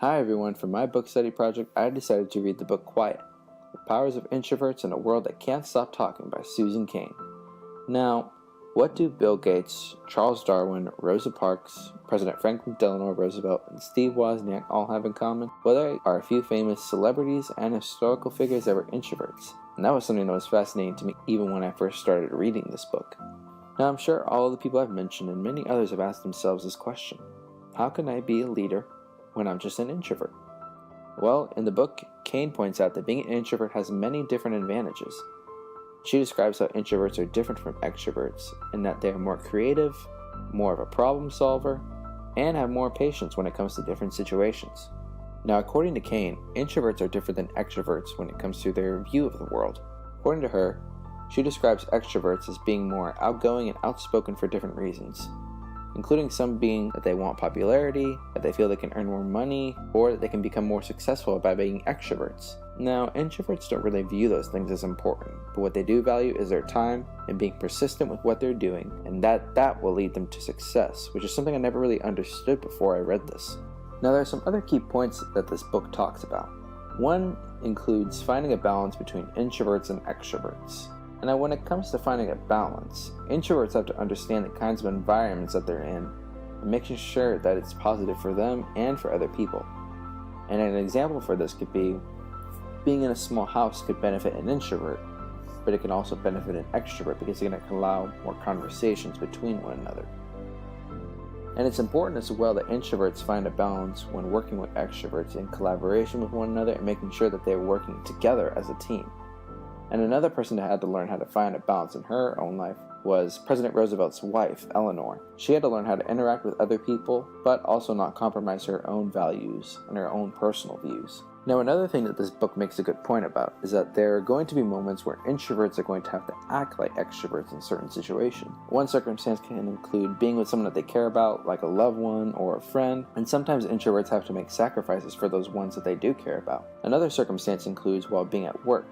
Hi everyone, for my book study project, I decided to read the book Quiet, The Powers of Introverts in a World That Can't Stop Talking by Susan Cain. Now, what do Bill Gates, Charles Darwin, Rosa Parks, President Franklin Delano Roosevelt, and Steve Wozniak all have in common? Well, there are a few famous celebrities and historical figures that were introverts, and that was something that was fascinating to me even when I first started reading this book. Now, I'm sure all of the people I've mentioned and many others have asked themselves this question: how can I be a leader when I'm just an introvert? Well, in the book, Cain points out that being an introvert has many different advantages. She describes how introverts are different from extroverts in that they are more creative, more of a problem solver, and have more patience when it comes to different situations. Now, according to Cain, introverts are different than extroverts when it comes to their view of the world. According to her, she describes extroverts as being more outgoing and outspoken for different reasons, including some being that they want popularity, that they feel they can earn more money, or that they can become more successful by being extroverts. Now, introverts don't really view those things as important, but what they do value is their time and being persistent with what they're doing, and that will lead them to success, which is something I never really understood before I read this. Now, there are some other key points that this book talks about. One includes finding a balance between introverts and extroverts. And now when it comes to finding a balance, introverts have to understand the kinds of environments that they're in and making sure that it's positive for them and for other people. And an example for this could be being in a small house could benefit an introvert, but it can also benefit an extrovert because it can allow more conversations between one another. And it's important as well that introverts find a balance when working with extroverts in collaboration with one another and making sure that they're working together as a team. And another person that had to learn how to find a balance in her own life was President Roosevelt's wife, Eleanor. She had to learn how to interact with other people, but also not compromise her own values and her own personal views. Now, another thing that this book makes a good point about is that there are going to be moments where introverts are going to have to act like extroverts in certain situations. One circumstance can include being with someone that they care about, like a loved one or a friend, and sometimes introverts have to make sacrifices for those ones that they do care about. Another circumstance includes while being at work.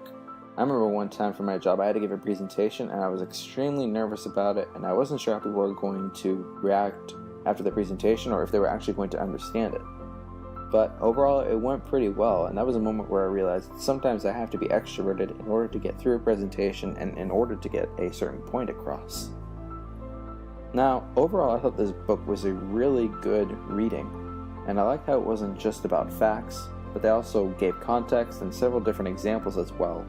I remember one time for my job I had to give a presentation and I was extremely nervous about it, and I wasn't sure how people were going to react after the presentation or if they were actually going to understand it. But overall it went pretty well, and that was a moment where I realized sometimes I have to be extroverted in order to get through a presentation and in order to get a certain point across. Now, overall I thought this book was a really good reading, and I liked how it wasn't just about facts, but they also gave context and several different examples as well,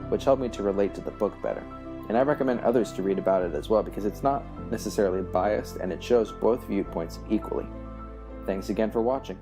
which helped me to relate to the book better. And I recommend others to read about it as well because it's not necessarily biased and it shows both viewpoints equally. Thanks again for watching.